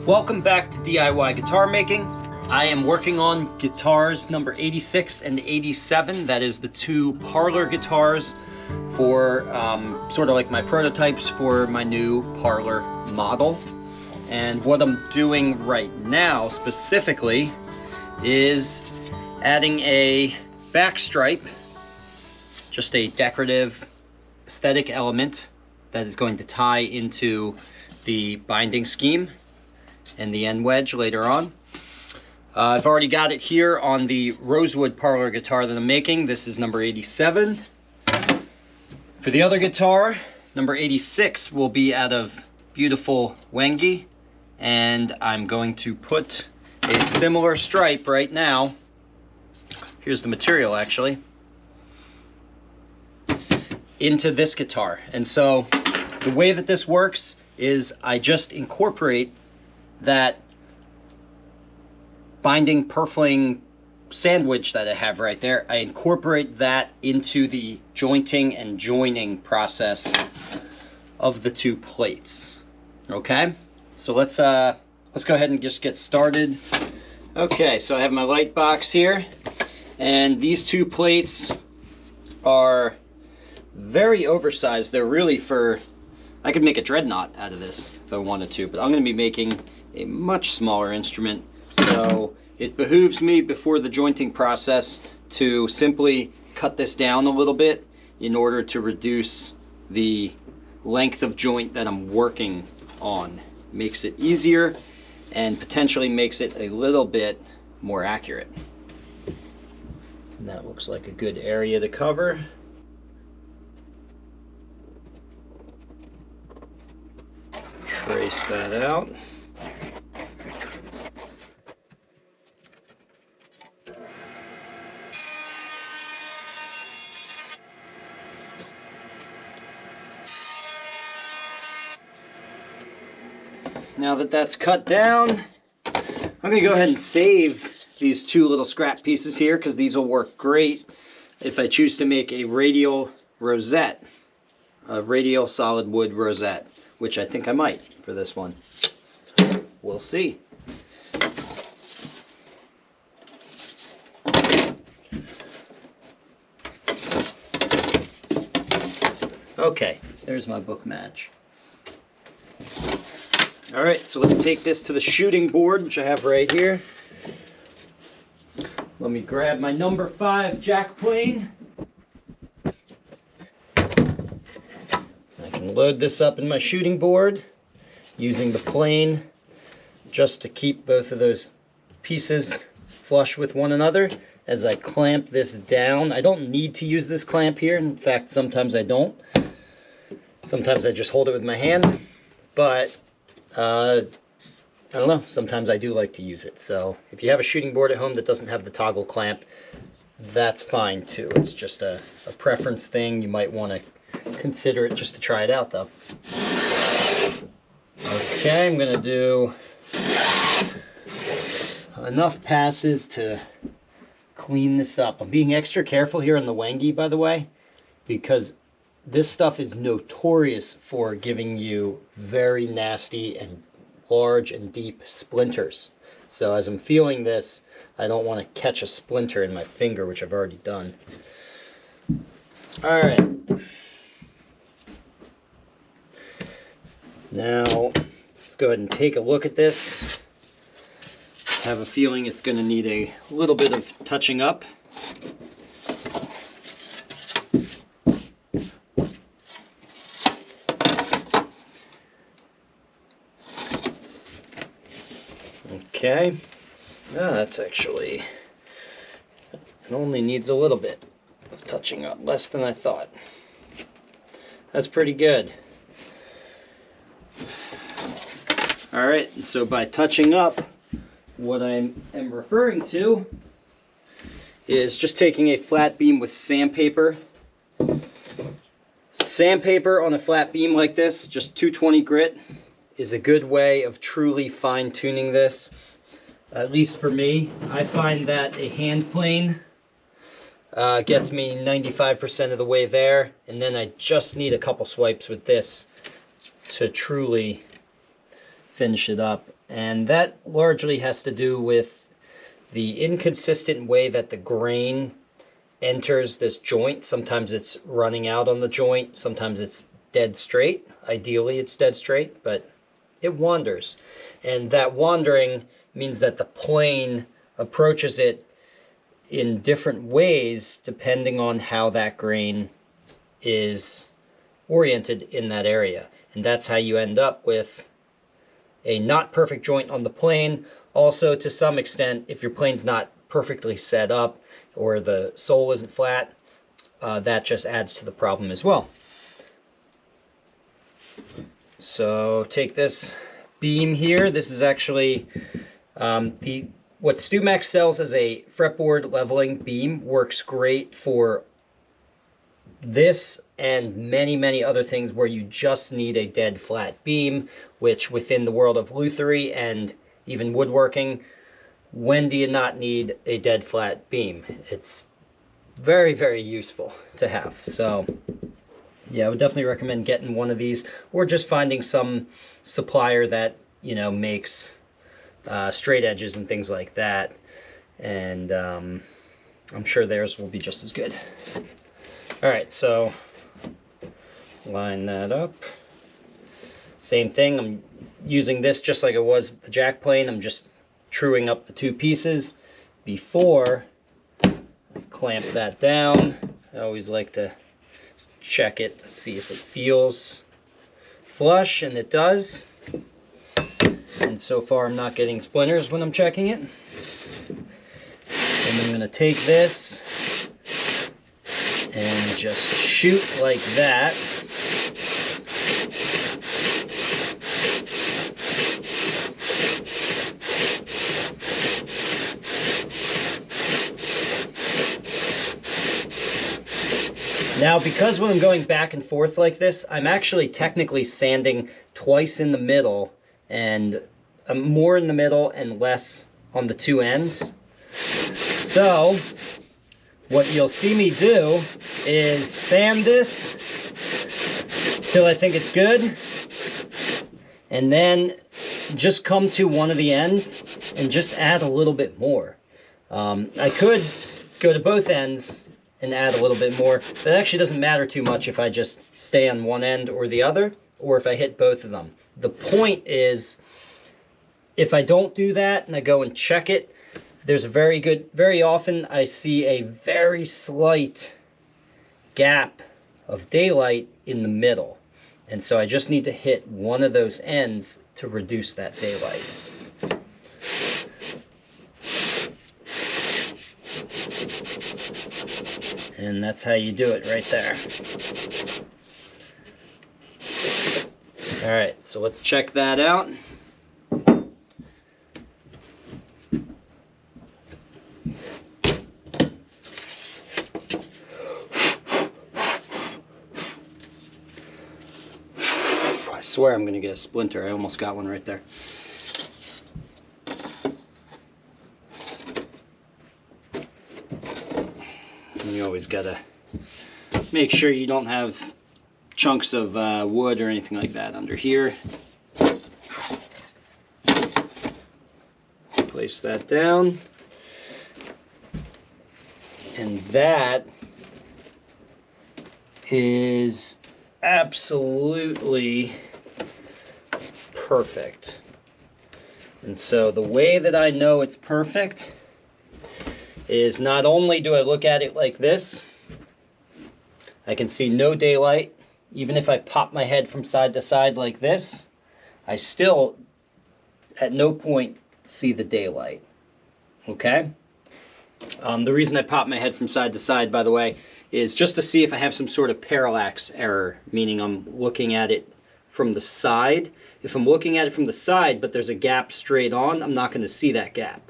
Welcome back to DIY guitar making. I am working on guitars number 86 and 87. That is the two parlor guitars for sort of like my prototypes for my new parlor model. And what I'm doing right now specifically is adding a backstripe, just a decorative aesthetic element that is going to tie into the binding scheme and the end wedge later on. I've already got it here on the rosewood parlor guitar that I'm making. This is number 87. For the other guitar, number 86 will be out of beautiful Wedge, and I'm going to put a similar stripe right now. Here's the material actually, into this guitar. And so the way that this works is I just incorporate that binding purfling sandwich that I have right there. I incorporate that into the jointing and joining process of the two plates. Okay, so let's go ahead and just get started. Okay, so I have my light box here, and these two plates are very oversized. They're really for, I could make a dreadnought out of this if I wanted to, but I'm going to be making a much smaller instrument, so it behooves me before the jointing process to simply cut this down a little bit in order to reduce the length of joint that I'm working on. Makes it easier and potentially makes it a little bit more accurate. And that looks like a good area to cover. Trace that out. Now that that's cut down, I'm going to go ahead and save these two little scrap pieces here, because these will work great if I choose to make a radial rosette, a radial solid wood rosette, which I think I might for this one. We'll see. Okay, there's my book match. All right, so let's take this to the shooting board, which I have right here. Let me grab my number 5 jack plane. I can load this up in my shooting board using the plane just to keep both of those pieces flush with one another as I clamp this down. I don't need to use this clamp here. In fact, sometimes I don't. Sometimes I just hold it with my hand, but I don't know, sometimes I do like to use it. So if you have a shooting board at home that doesn't have the toggle clamp, that's fine too. It's just a preference thing. You might want to consider it just to try it out though. Okay, I'm going to do enough passes to clean this up. I'm being extra careful here on the Wedge, by the way, because this stuff is notorious for giving you very nasty and large and deep splinters. So as I'm feeling this, I don't want to catch a splinter in my finger, which I've already done. All right. Now, let's go ahead and take a look at this. I have a feeling it's going to need a little bit of touching up. Okay, that's actually, it only needs a little bit of touching up, less than I thought. That's pretty good. All right, so by touching up, what I am referring to is just taking a flat beam with sandpaper. Sandpaper on a flat beam like this, just 220 grit, is a good way of truly fine-tuning this. At least for me, I find that a hand plane gets me 95% of the way there, and then I just need a couple swipes with this to truly finish it up And that largely has to do with the inconsistent way that the grain enters this joint. Sometimes it's running out on the joint, sometimes it's dead straight. Ideally it's dead straight, but it wanders. And that wandering means that the plane approaches it in different ways depending on how that grain is oriented in that area. And that's how you end up with a not perfect joint on the plane. Also, to some extent, if your plane's not perfectly set up or the sole isn't flat, that just adds to the problem as well. So take this beam here. This is actually what StewMax sells as a fretboard leveling beam. Works great for this and many, many other things where you just need a dead flat beam, which within the world of lutherie and even woodworking, when do you not need a dead flat beam? It's very, very useful to have. So yeah, I would definitely recommend getting one of these, or just finding some supplier that, you know, makes straight edges and things like that. And I'm sure theirs will be just as good. All right, so line that up. Same thing, I'm using this just like it was the jack plane. I'm just truing up the two pieces before I clamp that down. I always like to check it to see if it feels flush, and it does. And so far I'm not getting splinters when I'm checking it. And I'm going to take this and just shoot like that. Now, because when I'm going back and forth like this, I'm actually technically sanding twice in the middle, and more in the middle and less on the two ends. So what you'll see me do is sand this till I think it's good, and then just come to one of the ends and just add a little bit more. I could go to both ends and add a little bit more, but it actually doesn't matter too much if I just stay on one end or the other, or if I hit both of them. The point is, if I don't do that and I go and check it, there's a very often I see a very slight gap of daylight in the middle. And so I just need to hit one of those ends to reduce that daylight. And that's how you do it right there. All right, so let's check that out. I swear I'm gonna get a splinter. I almost got one right there. You always gotta make sure you don't have chunks of wood or anything like that under here. Place that down. And that is absolutely perfect. And so the way that I know it's perfect is not only do I look at it like this, I can see no daylight. Even if I pop my head from side to side like this, I still at no point see the daylight. Okay? The reason I pop my head from side to side, by the way, is just to see if I have some sort of parallax error, meaning I'm looking at it from the side. If I'm looking at it from the side, but there's a gap straight on, I'm not going to see that gap.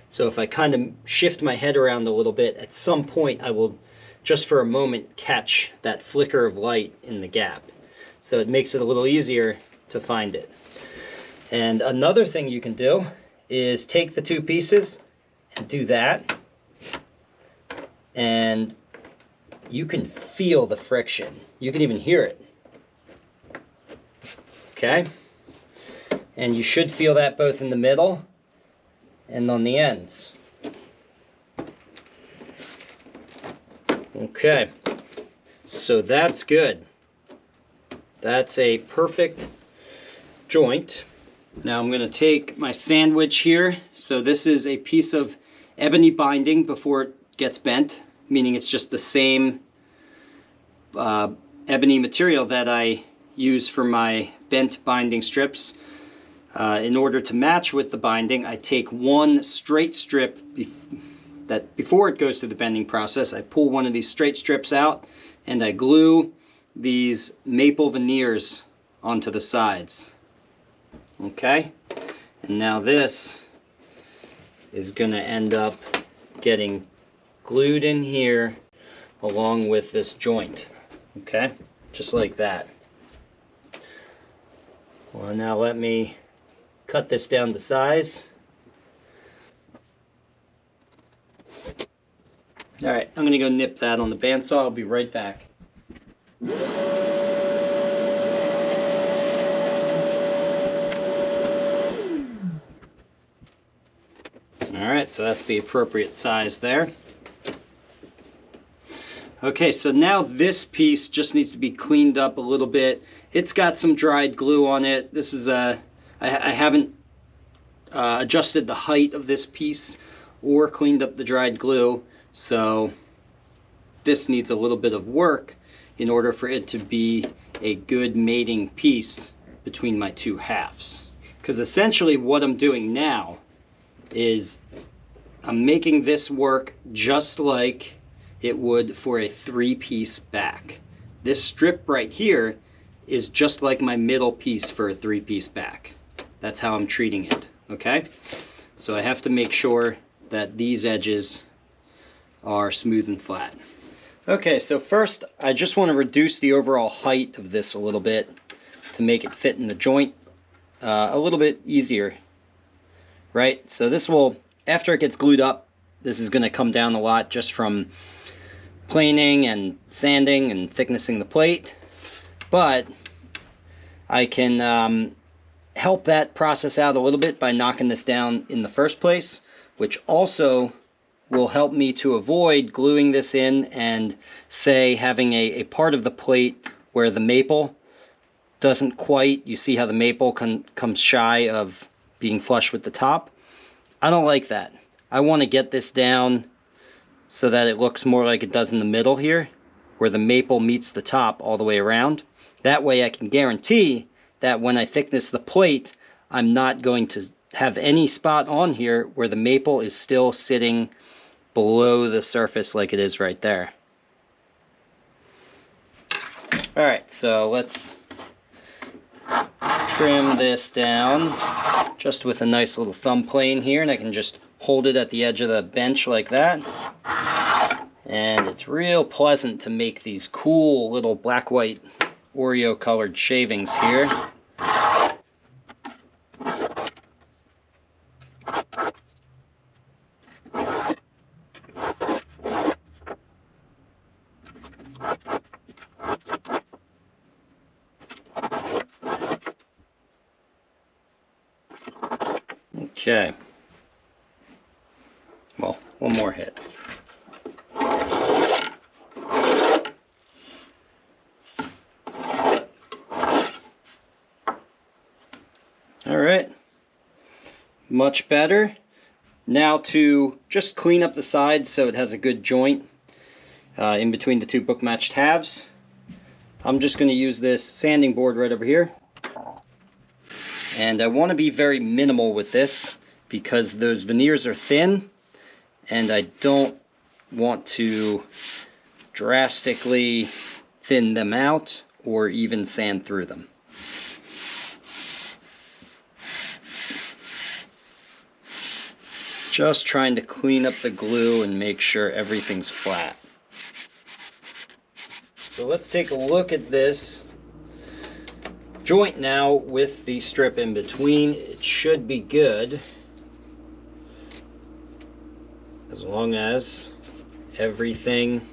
So if I kind of shift my head around a little bit, at some point I will, just for a moment, catch that flicker of light in the gap. So it makes it a little easier to find it. And another thing you can do is take the two pieces and do that. And you can feel the friction. You can even hear it. Okay? And you should feel that both in the middle and on the ends. Okay, so that's good. That's a perfect joint. Now I'm going to take my sandwich here. So this is a piece of ebony binding before it gets bent, meaning it's just the same ebony material that I use for my bent binding strips. In order to match with the binding, I take one straight strip that before it goes through the bending process, I pull one of these straight strips out and I glue these maple veneers onto the sides. Okay, and now this is going to end up getting glued in here along with this joint. Okay, just like that. Well, now let me cut this down to size. All right, I'm going to go nip that on the bandsaw. I'll be right back. Alright, so that's the appropriate size there. Okay, so now this piece just needs to be cleaned up a little bit. It's got some dried glue on it. This is I haven't adjusted the height of this piece or cleaned up the dried glue, so this needs a little bit of work in order for it to be a good mating piece between my two halves. Because essentially what I'm doing now is I'm making this work just like it would for a 3-piece back. This strip right here is just like my middle piece for a 3-piece back. That's how I'm treating it, okay? So I have to make sure that these edges are smooth and flat. Okay, so first I just want to reduce the overall height of this a little bit to make it fit in the joint a little bit easier. Right, so this will, after it gets glued up, this is going to come down a lot just from planing and sanding and thicknessing the plate. But I can help that process out a little bit by knocking this down in the first place, which also will help me to avoid gluing this in and, say, having a part of the plate where the maple doesn't quite, you see how the maple comes shy of being flush with the top. I don't like that. I want to get this down so that it looks more like it does in the middle here, where the maple meets the top all the way around. That way I can guarantee that when I thickness the plate, I'm not going to have any spot on here where the maple is still sitting below the surface like it is right there. Alright, so let's trim this down just with a nice little thumb plane here, and I can just hold it at the edge of the bench like that. And it's real pleasant to make these cool little black-white Oreo colored shavings here. Okay. Well, one more hit. All right. Much better. Now to just clean up the sides so it has a good joint in between the two book matched halves. I'm just going to use this sanding board right over here. And I want to be very minimal with this because those veneers are thin and I don't want to drastically thin them out or even sand through them. Just trying to clean up the glue and make sure everything's flat. So let's take a look at this joint now with the strip in between. It should be good as long as everything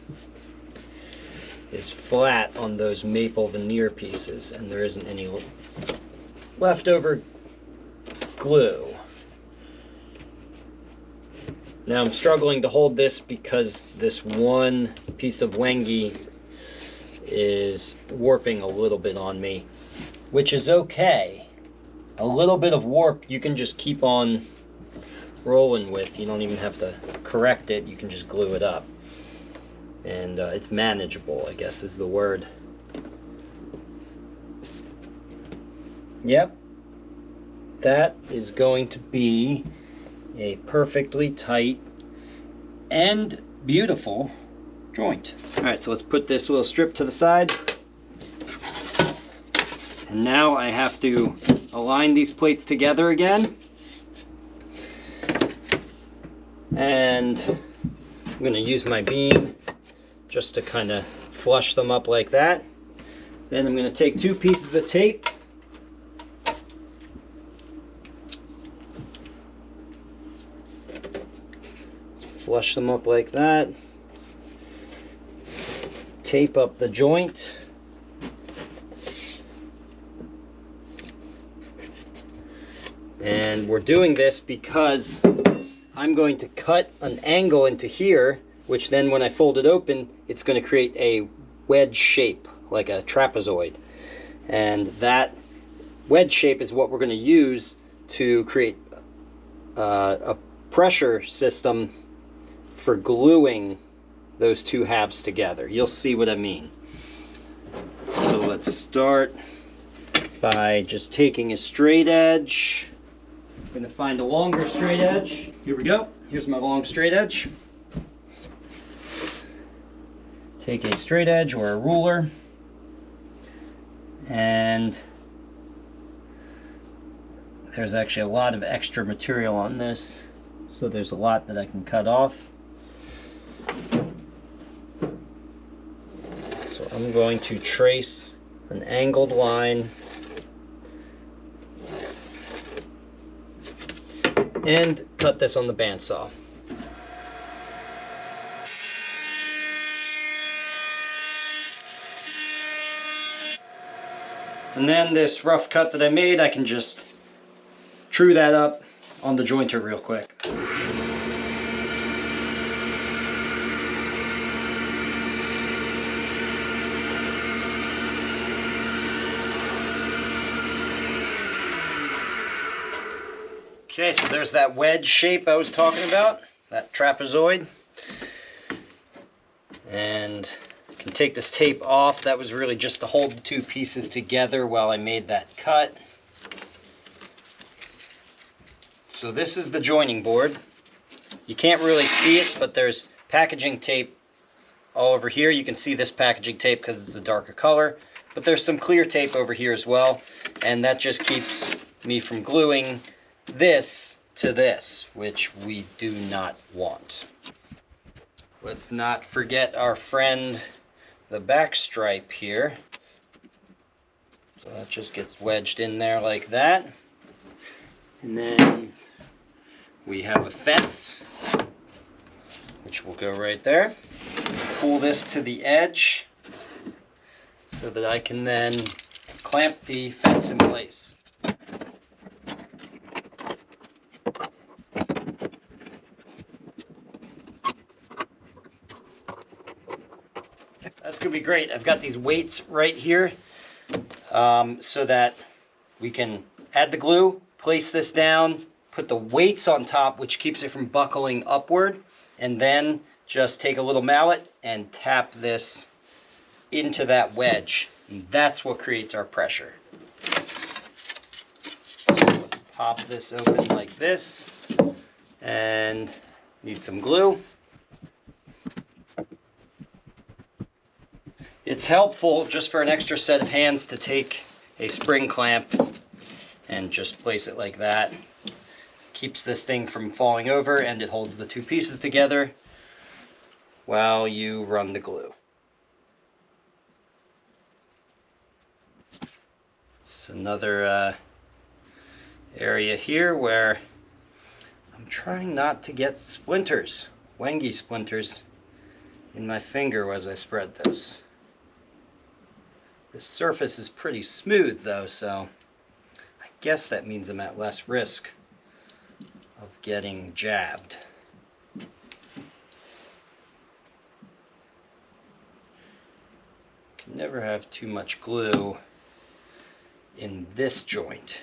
is flat on those maple veneer pieces and there isn't any leftover glue. Now I'm struggling to hold this because this one piece of wengi is warping a little bit on me, which is okay. A little bit of warp you can just keep on rolling with. You don't even have to correct it, you can just glue it up. And it's manageable, I guess is the word. Yep, that is going to be a perfectly tight and beautiful joint. Alright, so let's put this little strip to the side. And now I have to align these plates together again. And I'm going to use my beam just to kind of flush them up like that. Then I'm going to take 2 pieces of tape. Flush them up like that. Tape up the joint. And we're doing this because I'm going to cut an angle into here, which then when I fold it open, it's going to create a wedge shape, like a trapezoid. And that wedge shape is what we're going to use to create a pressure system for gluing those 2 halves together. You'll see what I mean. So let's start by just taking a straight edge. I'm going to find a longer straight edge. Here we go. Here's my long straight edge. Take a straight edge or a ruler, and there's actually a lot of extra material on this, so there's a lot that I can cut off. So I'm going to trace an angled line and cut this on the bandsaw. And then this rough cut that I made, I can just true that up on the jointer real quick. Okay, so there's that wedge shape I was talking about, that trapezoid. And I can take this tape off. That was really just to hold the 2 pieces together while I made that cut. So this is the joining board. You can't really see it, but there's packaging tape all over here. You can see this packaging tape because it's a darker color, but there's some clear tape over here as well, and that just keeps me from gluing this to this, which we do not want. Let's not forget our friend the backstripe here. So that just gets wedged in there like that. And then we have a fence, which will go right there. Pull this to the edge so that I can then clamp the fence in place. That's going to be great. I've got these weights right here so that we can add the glue, place this down, put the weights on top, which keeps it from buckling upward, and then just take a little mallet and tap this into that wedge. And that's what creates our pressure. So pop this open like this, and need some glue. It's helpful just for an extra set of hands to take a spring clamp and just place it like that. Keeps this thing from falling over, and it holds the 2 pieces together while you run the glue. It's another area here where I'm trying not to get splinters, wengi splinters, in my finger as I spread this. The surface is pretty smooth though, so I guess that means I'm at less risk of getting jabbed. Can never have too much glue in this joint.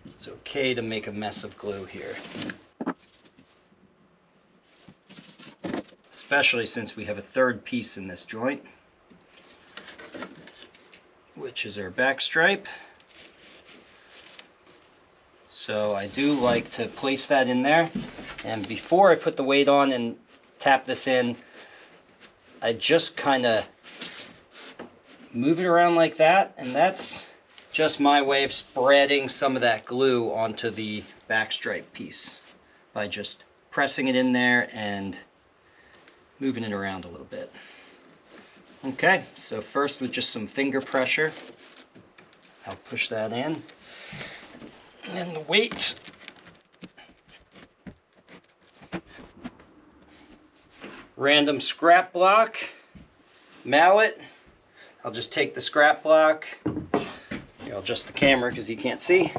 It's okay to make a mess of glue here. Especially since we have a third piece in this joint, which is our backstripe. So I do like to place that in there, and before I put the weight on and tap this in, I just kind of move it around like that, and that's just my way of spreading some of that glue onto the backstripe piece by just pressing it in there and moving it around a little bit. Okay, so first with just some finger pressure, I'll push that in. And then the weight. Random scrap block, mallet. I'll just take the scrap block. Here, I'll adjust the camera because you can't see.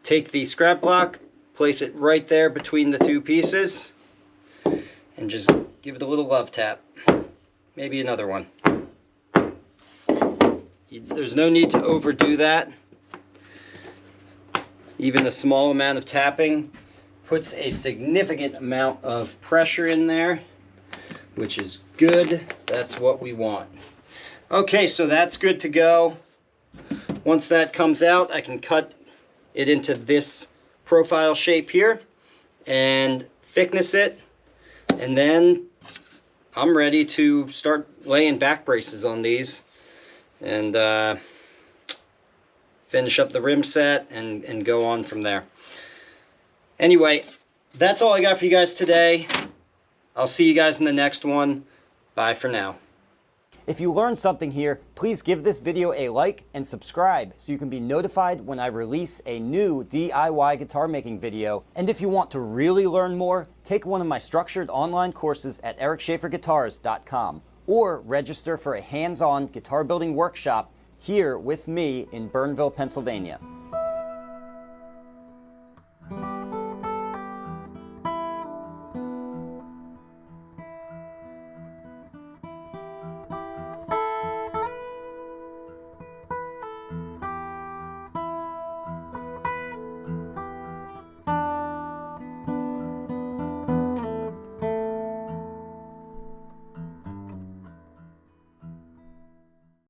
Take the scrap block, place it right there between the two pieces, and just give it a little love tap. Maybe another one. There's no need to overdo that. Even a small amount of tapping puts a significant amount of pressure in there, which is good. That's what we want. Okay, so that's good to go. Once that comes out, I can cut it into this profile shape here and thickness it, and then I'm ready to start laying back braces on these and finish up the rim set and go on from there. Anyway, that's all I got for you guys today. I'll see you guys in the next one. Bye for now. If you learned something here, please give this video a like and subscribe so you can be notified when I release a new DIY guitar making video. And if you want to really learn more, take one of my structured online courses at ericschaferguitars.com or register for a hands-on guitar building workshop here with me in Burnville, Pennsylvania.